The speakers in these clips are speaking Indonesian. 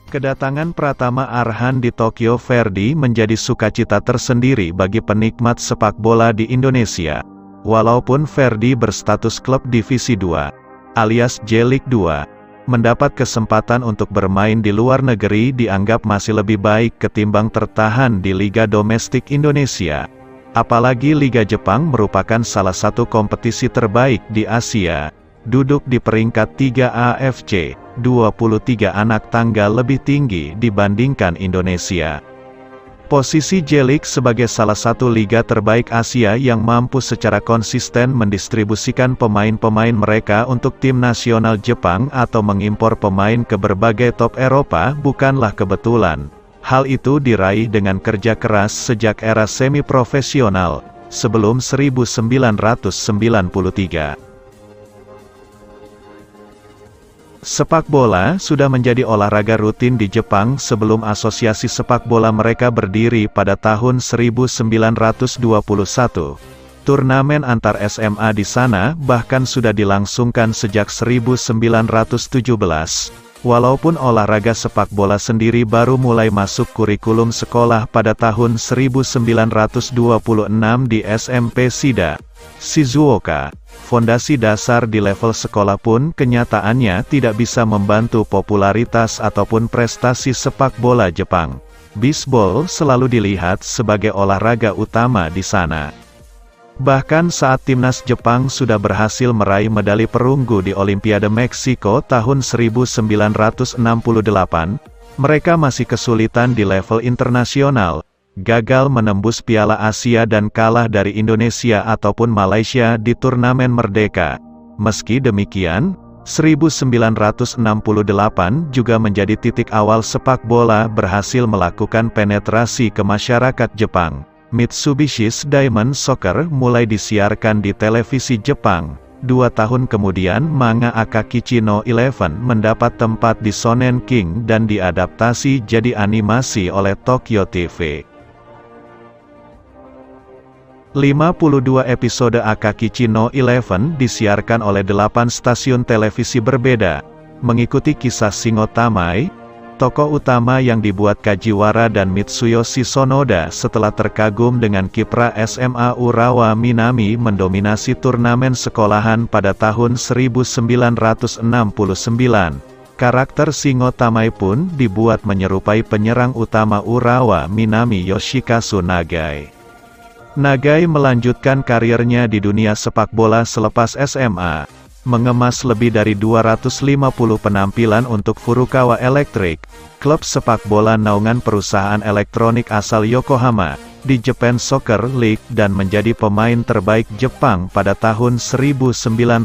Kedatangan Pratama Arhan di Tokyo Verde menjadi sukacita tersendiri bagi penikmat sepak bola di Indonesia. Walaupun Verde berstatus klub Divisi 2, alias J-League 2, mendapat kesempatan untuk bermain di luar negeri dianggap masih lebih baik ketimbang tertahan di Liga Domestik Indonesia. Apalagi Liga Jepang merupakan salah satu kompetisi terbaik di Asia. Duduk di peringkat 3 AFC, 23 anak tangga lebih tinggi dibandingkan Indonesia. Posisi J-League sebagai salah satu liga terbaik Asia yang mampu secara konsisten mendistribusikan pemain-pemain mereka untuk tim nasional Jepang atau mengimpor pemain ke berbagai top Eropa bukanlah kebetulan. Hal itu diraih dengan kerja keras sejak era semi-profesional, sebelum 1993. Sepak bola sudah menjadi olahraga rutin di Jepang sebelum asosiasi sepak bola mereka berdiri pada tahun 1921. Turnamen antar SMA di sana bahkan sudah dilangsungkan sejak 1917. Walaupun olahraga sepak bola sendiri baru mulai masuk kurikulum sekolah pada tahun 1926 di SMP Shida, Shizuoka. Fondasi dasar di level sekolah pun kenyataannya tidak bisa membantu popularitas ataupun prestasi sepak bola Jepang. Bisbol selalu dilihat sebagai olahraga utama di sana. Bahkan saat timnas Jepang sudah berhasil meraih medali perunggu di Olimpiade Meksiko tahun 1968, mereka masih kesulitan di level internasional. Gagal menembus Piala Asia dan kalah dari Indonesia ataupun Malaysia di turnamen Merdeka. Meski demikian, 1968 juga menjadi titik awal sepak bola berhasil melakukan penetrasi ke masyarakat Jepang. Mitsubishi's Diamond Soccer mulai disiarkan di televisi Jepang. 2 tahun kemudian manga Akakichi no Eleven mendapat tempat di Shonen King dan diadaptasi jadi animasi oleh Tokyo TV. 52 episode Akakichi no Eleven disiarkan oleh 8 stasiun televisi berbeda, mengikuti kisah Shingo Tamai, tokoh utama yang dibuat Kajiwara dan Mitsuyoshi Sonoda setelah terkagum dengan kiprah SMA Urawa Minami mendominasi turnamen sekolahan pada tahun 1969. Karakter Shingo Tamai pun dibuat menyerupai penyerang utama Urawa Minami Yoshikazu Nagai. Nagai melanjutkan karirnya di dunia sepak bola selepas SMA, mengemas lebih dari 250 penampilan untuk Furukawa Electric, klub sepak bola naungan perusahaan elektronik asal Yokohama, di Japan Soccer League dan menjadi pemain terbaik Jepang pada tahun 1976.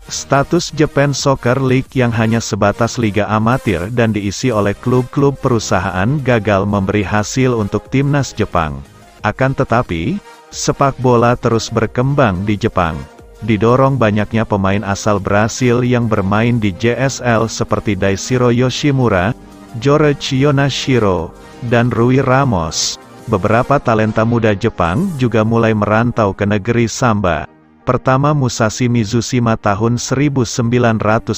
Status Japan Soccer League yang hanya sebatas liga amatir dan diisi oleh klub-klub perusahaan gagal memberi hasil untuk timnas Jepang. Akan tetapi, sepak bola terus berkembang di Jepang. Didorong banyaknya pemain asal Brasil yang bermain di JSL seperti Daishiro Yoshimura, George Yonashiro, dan Rui Ramos. Beberapa talenta muda Jepang juga mulai merantau ke negeri Samba. Pertama Musashi Mizushima tahun 1984,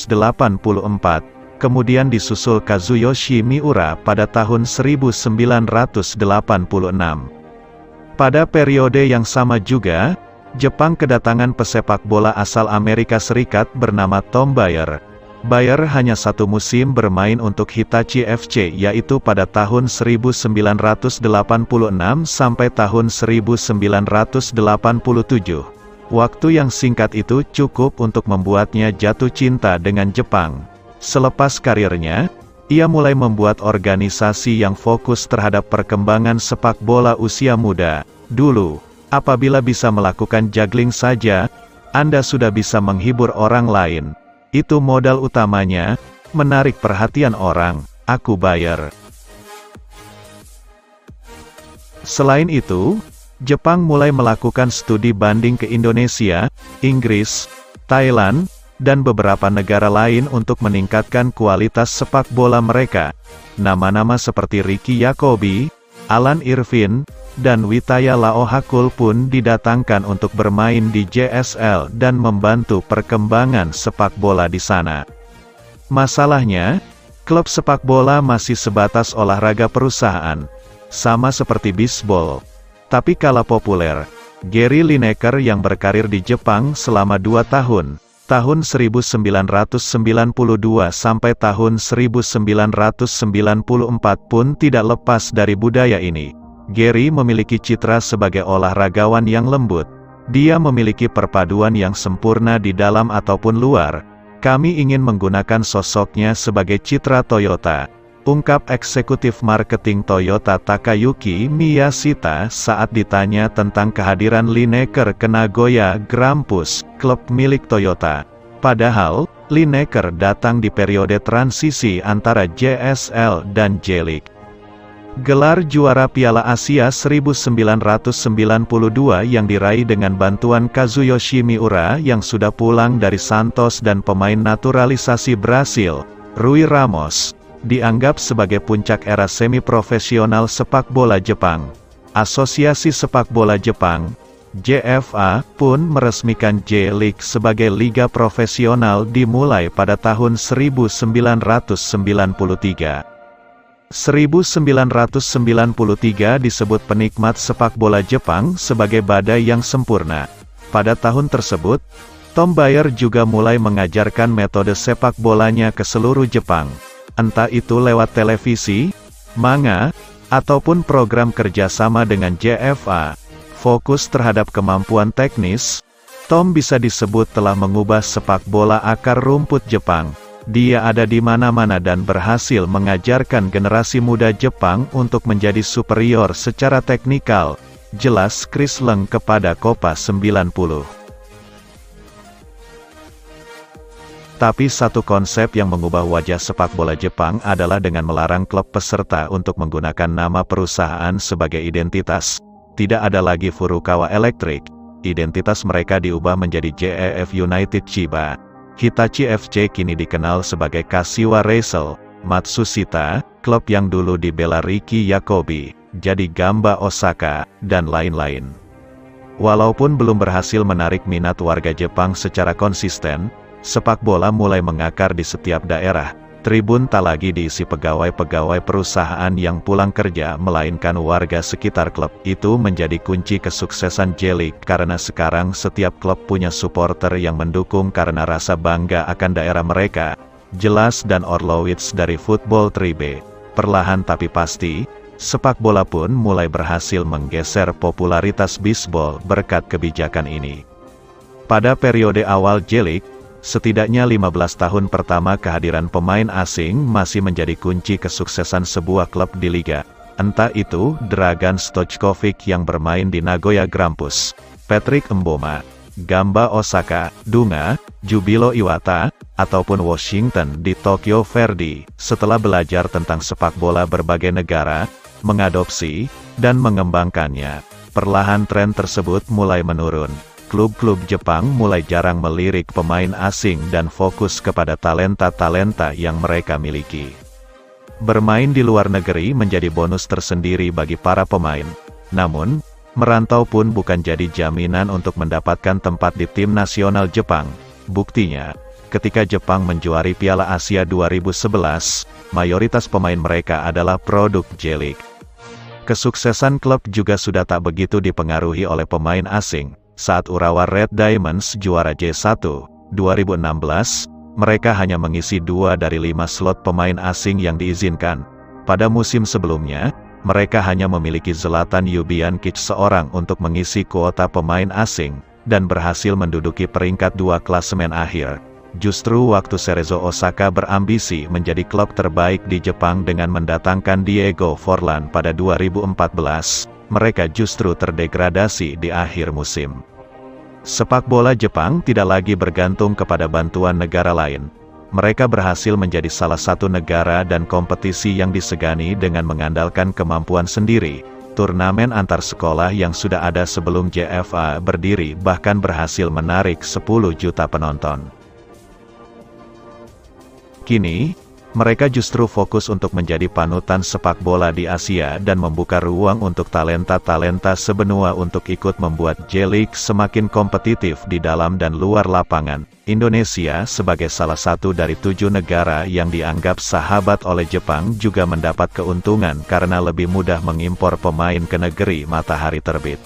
kemudian disusul Kazuyoshi Miura pada tahun 1986. Pada periode yang sama juga, Jepang kedatangan pesepak bola asal Amerika Serikat bernama Tom Bayer. Bayer hanya 1 musim bermain untuk Hitachi FC yaitu pada tahun 1986 sampai tahun 1987. Waktu yang singkat itu cukup untuk membuatnya jatuh cinta dengan Jepang. Selepas karirnya, ia mulai membuat organisasi yang fokus terhadap perkembangan sepak bola usia muda. Dulu, apabila bisa melakukan juggling saja, Anda sudah bisa menghibur orang lain. Itu modal utamanya, menarik perhatian orang. Aku bayar. Selain itu, Jepang mulai melakukan studi banding ke Indonesia, Inggris, Thailand, dan beberapa negara lain untuk meningkatkan kualitas sepak bola mereka. Nama-nama seperti Ricky Yakobi, Alan Irvin, dan Witaya Laohakul pun didatangkan untuk bermain di JSL dan membantu perkembangan sepak bola di sana. Masalahnya, Klub sepak bola masih sebatas olahraga perusahaan, sama seperti bisbol. Tapi kala populer, Gary Lineker yang berkarir di Jepang selama 2 tahun, tahun 1992 sampai tahun 1994 pun tidak lepas dari budaya ini. Gary memiliki citra sebagai olahragawan yang lembut. Dia memiliki perpaduan yang sempurna di dalam ataupun luar. Kami ingin menggunakan sosoknya sebagai citra Toyota, ungkap eksekutif marketing Toyota Takayuki Miyashita saat ditanya tentang kehadiran Lineker ke Nagoya Grampus, klub milik Toyota. Padahal, Lineker datang di periode transisi antara JSL dan J-League. Gelar juara Piala Asia 1992 yang diraih dengan bantuan Kazuyoshi Miura yang sudah pulang dari Santos dan pemain naturalisasi Brasil, Rui Ramos, dianggap sebagai puncak era semi-profesional sepak bola Jepang. Asosiasi Sepak Bola Jepang, JFA, pun meresmikan J-League sebagai liga profesional dimulai pada tahun 1993. 1993 disebut penikmat sepak bola Jepang sebagai badai yang sempurna. Pada tahun tersebut, Tom Bayer juga mulai mengajarkan metode sepak bolanya ke seluruh Jepang. Entah itu lewat televisi, manga, ataupun program kerjasama dengan JFA. Fokus terhadap kemampuan teknis, Tom bisa disebut telah mengubah sepak bola akar rumput Jepang. Dia ada di mana-mana dan berhasil mengajarkan generasi muda Jepang untuk menjadi superior secara teknikal, jelas Chris Leng kepada Copa 90. Tapi satu konsep yang mengubah wajah sepak bola Jepang adalah dengan melarang klub peserta untuk menggunakan nama perusahaan sebagai identitas. Tidak ada lagi Furukawa Electric, identitas mereka diubah menjadi JEF United Chiba. Hitachi FC kini dikenal sebagai Kashiwa Reysol. Matsushita, klub yang dulu dibela Ricky Yakobi, jadi Gamba Osaka, dan lain-lain. Walaupun belum berhasil menarik minat warga Jepang secara konsisten, sepak bola mulai mengakar di setiap daerah. Tribun tak lagi diisi pegawai-pegawai perusahaan yang pulang kerja melainkan warga sekitar klub. Itu menjadi kunci kesuksesan J-League karena sekarang setiap klub punya supporter yang mendukung karena rasa bangga akan daerah mereka. Jelas dan Orlowitz dari Football 3B. Perlahan tapi pasti, sepak bola pun mulai berhasil menggeser popularitas bisbol berkat kebijakan ini. Pada periode awal J-League, setidaknya 15 tahun pertama kehadiran pemain asing masih menjadi kunci kesuksesan sebuah klub di liga. Entah itu Dragan Stojkovic yang bermain di Nagoya Grampus, Patrick Mboma, Gamba Osaka, Dunga, Jubilo Iwata, ataupun Washington di Tokyo Verdy. Setelah belajar tentang sepak bola berbagai negara, mengadopsi, dan mengembangkannya, perlahan tren tersebut mulai menurun. Klub-klub Jepang mulai jarang melirik pemain asing dan fokus kepada talenta-talenta yang mereka miliki. Bermain di luar negeri menjadi bonus tersendiri bagi para pemain. Namun, merantau pun bukan jadi jaminan untuk mendapatkan tempat di tim nasional Jepang. Buktinya, ketika Jepang menjuari Piala Asia 2011, mayoritas pemain mereka adalah produk J-League. Kesuksesan klub juga sudah tak begitu dipengaruhi oleh pemain asing. Saat Urawa Red Diamonds juara J1, 2016, mereka hanya mengisi 2 dari 5 slot pemain asing yang diizinkan. Pada musim sebelumnya, mereka hanya memiliki Zlatan Ljubijankić seorang untuk mengisi kuota pemain asing, dan berhasil menduduki peringkat 2 klasemen akhir. Justru waktu Cerezo Osaka berambisi menjadi klub terbaik di Jepang dengan mendatangkan Diego Forlan pada 2014, mereka justru terdegradasi di akhir musim. Sepak bola Jepang tidak lagi bergantung kepada bantuan negara lain. Mereka berhasil menjadi salah satu negara dan kompetisi yang disegani dengan mengandalkan kemampuan sendiri. Turnamen antar sekolah yang sudah ada sebelum JFA berdiri bahkan berhasil menarik 10 juta penonton. Kini, Mereka justru fokus untuk menjadi panutan sepak bola di Asia dan membuka ruang untuk talenta-talenta sebenua untuk ikut membuat J-League semakin kompetitif di dalam dan luar lapangan. Indonesia sebagai salah satu dari 7 negara yang dianggap sahabat oleh Jepang juga mendapat keuntungan karena lebih mudah mengimpor pemain ke negeri matahari terbit.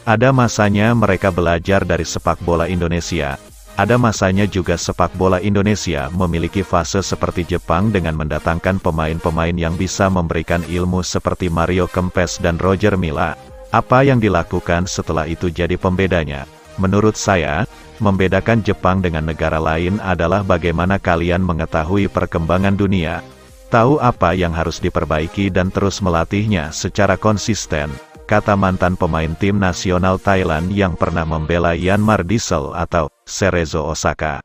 Ada masanya mereka belajar dari sepak bola Indonesia. Ada masanya juga sepak bola Indonesia memiliki fase seperti Jepang dengan mendatangkan pemain-pemain yang bisa memberikan ilmu seperti Mario Kempes dan Roger Milla. Apa yang dilakukan setelah itu jadi pembedanya? Menurut saya, membedakan Jepang dengan negara lain adalah bagaimana kalian mengetahui perkembangan dunia, tahu apa yang harus diperbaiki dan terus melatihnya secara konsisten, kata mantan pemain tim nasional Thailand yang pernah membela Yanmar Diesel atau Cerezo Osaka.